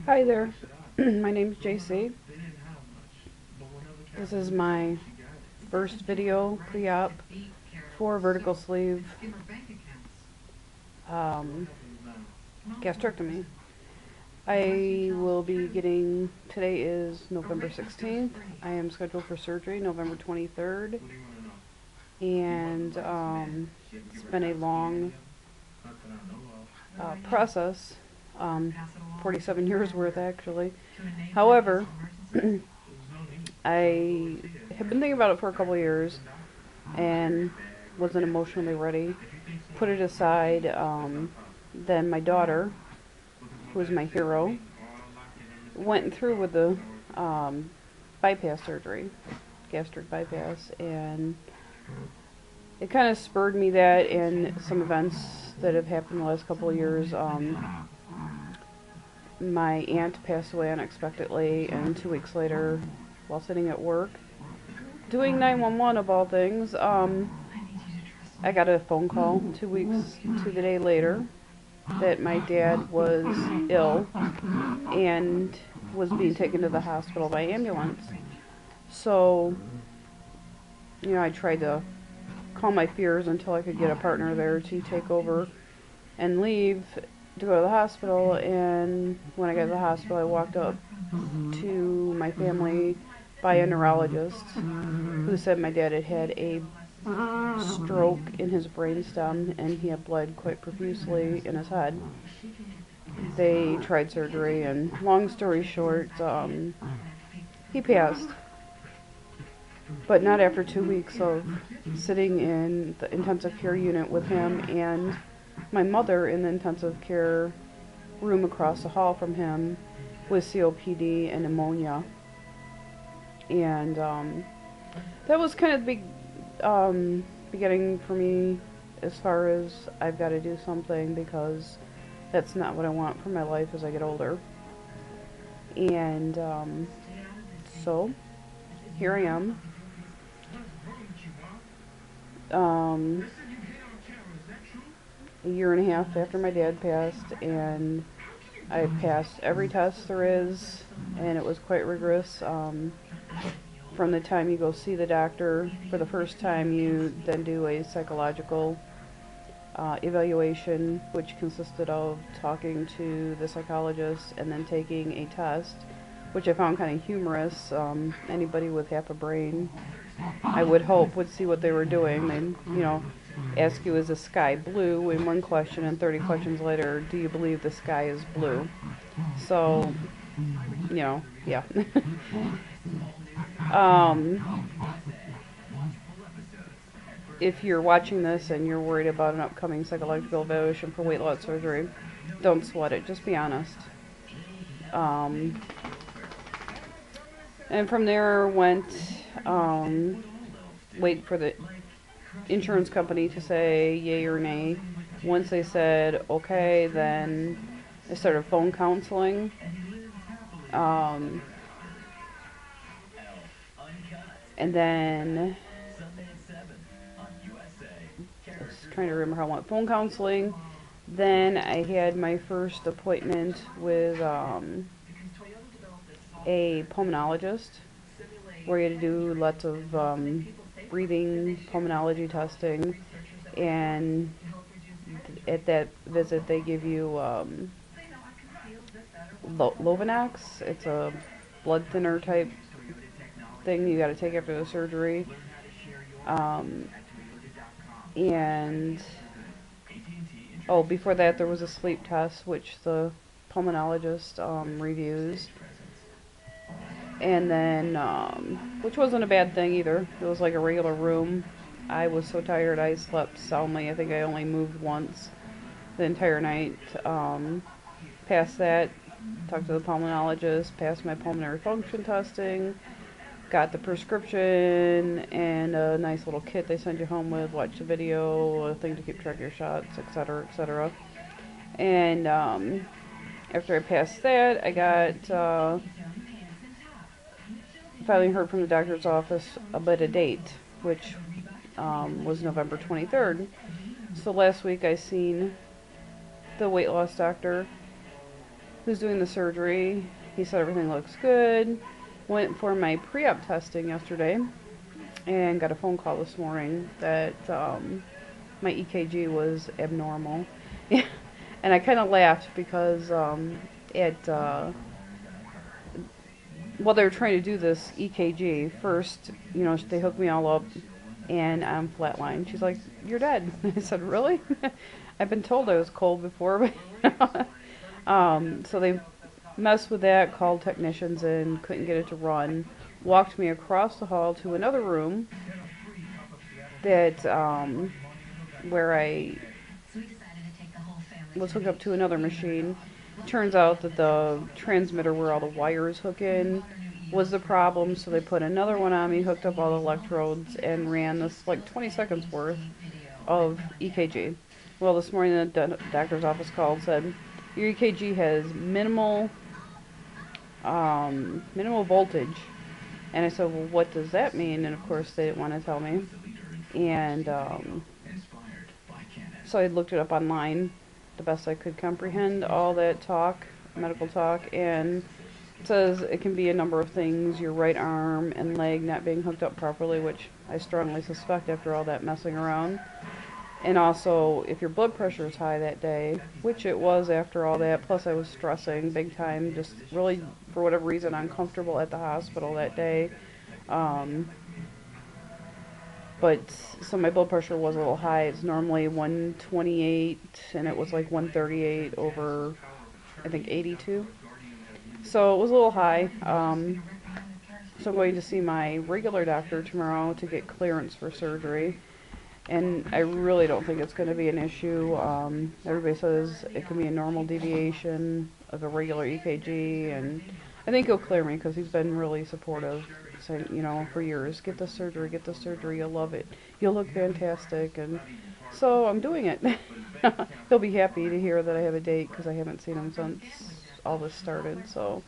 Hi there, my name's JC. This is my first video pre-op for vertical sleeve gastrectomy. I will be getting, today is November 16th, I am scheduled for surgery November 23rd, and it's been a long process, 47 years worth actually. However, I have been thinking about it for a couple of years and wasn't emotionally ready. Put it aside. Then my daughter, who is my hero, went through with the bypass surgery, gastric bypass, and it kind of spurred me that and some events that have happened the last couple of years. My aunt passed away unexpectedly, and 2 weeks later, while sitting at work, doing 911 of all things, I got a phone call 2 weeks to the day later that my dad was ill and was being taken to the hospital by ambulance. So, I tried to calm my fears until I could get a partner there to take over and leave to go to the hospital. And when I got to the hospital, I walked up to my family by a neurologist who said my dad had had a stroke in his brainstem and he had bled quite profusely in his head. They tried surgery, and long story short, he passed. But not after 2 weeks of sitting in the intensive care unit with him and my mother in the intensive care room across the hall from him with COPD and pneumonia. And that was kind of the big beginning for me as far as I've got to do something, because that's not what I want for my life as I get older. And so here I am. A year and a half after my dad passed, and I passed every test there is, and it was quite rigorous. From the time you go see the doctor for the first time, you then do a psychological evaluation, which consisted of talking to the psychologist and then taking a test, which I found kind of humorous. Anybody with half a brain, I would hope, would see what they were doing. They, ask you, is the sky blue in one question, and 30 questions later, do you believe the sky is blue? So, yeah. If you're watching this and you're worried about an upcoming psychological evaluation for weight loss surgery, don't sweat it, just be honest. And from there went, wait for the insurance company to say yay or nay. Once they said okay, then I started phone counseling. And then I was trying to remember how I went. Phone counseling. Then I had my first appointment with a pulmonologist, where you had to do lots of breathing pulmonology testing, and at that visit they give you Lovenox. It's a blood thinner type thing you got to take after the surgery, and before that there was a sleep test which the pulmonologist reviews. And then, which wasn't a bad thing either. It was like a regular room. I was so tired I slept soundly. I think I only moved once the entire night. Past that, talked to the pulmonologist, passed my pulmonary function testing, got the prescription and a nice little kit they send you home with, watch the video, a thing to keep track of your shots, etc., etc. And after I passed that, I got finally heard from the doctor's office about a date, which was November 23rd. So last week I seen the weight loss doctor, who's doing the surgery. He said everything looks good. Went for my pre-op testing yesterday and got a phone call this morning that my EKG was abnormal. And I kind of laughed because while they were trying to do this EKG, first, they hooked me all up and I'm flatline. She's like, "You're dead." I said, "Really?" I've been told I was cold before, but so they messed with that, called technicians in, couldn't get it to run, walked me across the hall to another room that where I was hooked up to another machine. Turns out that the transmitter where all the wires hook in was the problem, so they put another one on me, hooked up all the electrodes, and ran this like 20 seconds worth of EKG. Well, this morning the doctor's office called and said, "Your EKG has minimal voltage." And I said, "Well, what does that mean?" And of course they didn't want to tell me. And so I looked it up online, the best I could comprehend all that talk, medical talk, and it says it can be a number of things, your right arm and leg not being hooked up properly, which I strongly suspect after all that messing around. And also, if your blood pressure is high that day, which it was after all that, plus I was stressing big time, just really, for whatever reason, uncomfortable at the hospital that day. So my blood pressure was a little high. It's normally 128, and it was like 138 over, I think, 82. So it was a little high. So I'm going to see my regular doctor tomorrow to get clearance for surgery. And I really don't think it's going to be an issue. Everybody says it can be a normal deviation of a regular EKG, and I think he'll clear me because he's been really supportive, saying, for years, get the surgery, you'll love it, you'll look fantastic, and so I'm doing it. He'll be happy to hear that I have a date because I haven't seen him since all this started. So,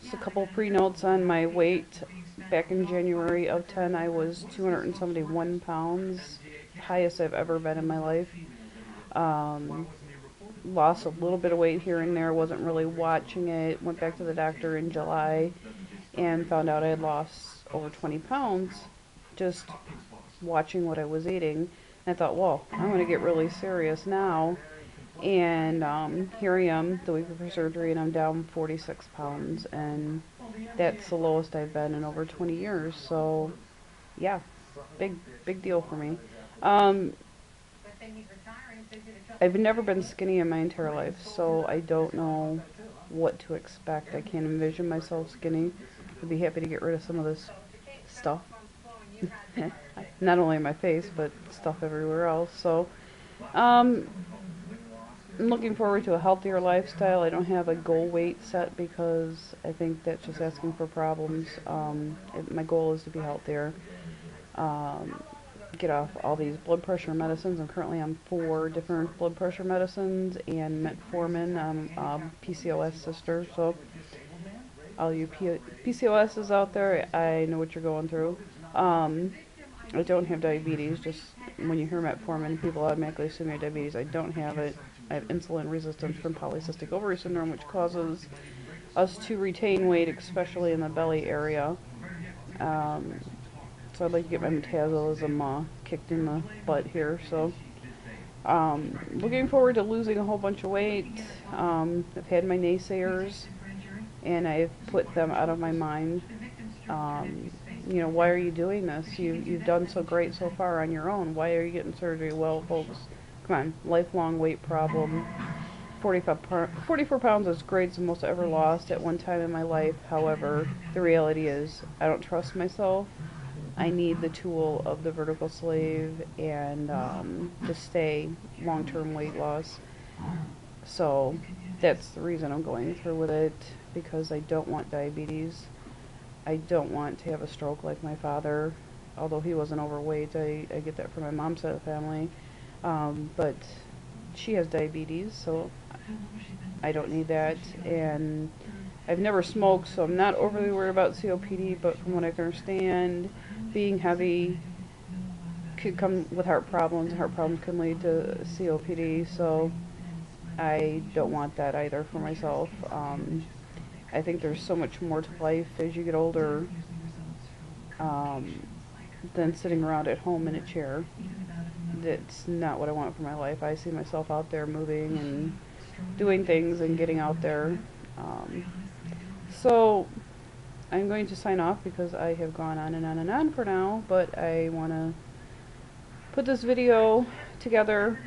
just a couple pre-notes on my weight. Back in January of 10, I was 271 pounds, highest I've ever been in my life. Lost a little bit of weight here and there, wasn't really watching it. Went back to the doctor in July and found out I had lost over 20 pounds just watching what I was eating. And I thought, well, I'm going to get really serious now. And here I am the week before surgery, and I'm down 46 pounds, and that's the lowest I've been in over 20 years. So, yeah, big deal for me. I've never been skinny in my entire life, so I don't know what to expect. I can't envision myself skinny. I'd be happy to get rid of some of this stuff. Not only in my face, but stuff everywhere else. So, I'm looking forward to a healthier lifestyle. I don't have a goal weight set because I think that's just asking for problems. My goal is to be healthier. Get off all these blood pressure medicines. I'm currently on 4 different blood pressure medicines and metformin. I'm PCOS sister, so all you PCOSs out there, I know what you're going through. I don't have diabetes. Just when you hear metformin, people automatically assume you have diabetes. I don't have it. I have insulin resistance from polycystic ovary syndrome, which causes us to retain weight, especially in the belly area. So I'd like to get my metabolism kicked in the butt here. So looking forward to losing a whole bunch of weight. I've had my naysayers, and I've put them out of my mind. Why are you doing this? You've done so great so far on your own. Why are you getting surgery? Well, folks, come on, lifelong weight problem. 44 pounds is great. It's the most I ever lost at one time in my life. However, the reality is I don't trust myself. I need the tool of the vertical sleeve and to stay long-term weight loss. So that's the reason I'm going through with it, because I don't want diabetes. I don't want to have a stroke like my father. Although he wasn't overweight, I get that from my mom's side of the family. But she has diabetes, so I don't need that. And I've never smoked, so I'm not overly worried about COPD, but from what I can understand, being heavy could come with heart problems. Heart problems can lead to COPD, so I don't want that either for myself. I think there's so much more to life as you get older um, than sitting around at home in a chair. That's not what I want for my life. I see myself out there moving and doing things and getting out there. Um, so I'm going to sign off because I have gone on and on and on for now, but I want to put this video together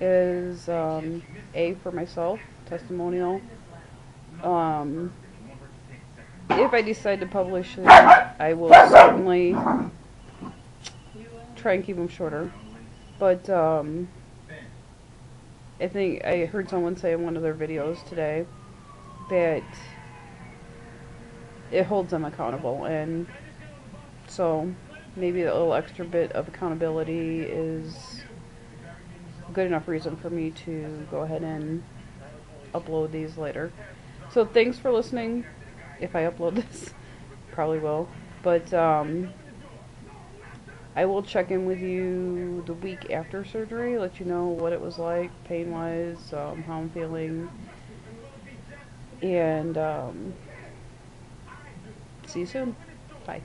as A, for myself, testimonial. If I decide to publish this, I will certainly try and keep them shorter. But I think I heard someone say in one of their videos today that it holds them accountable, and so maybe a little extra bit of accountability is good enough reason for me to go ahead and upload these later. So thanks for listening. If I upload this, probably will. But I will check in with you the week after surgery, let you know what it was like, pain-wise, how I'm feeling, and see you soon. Bye.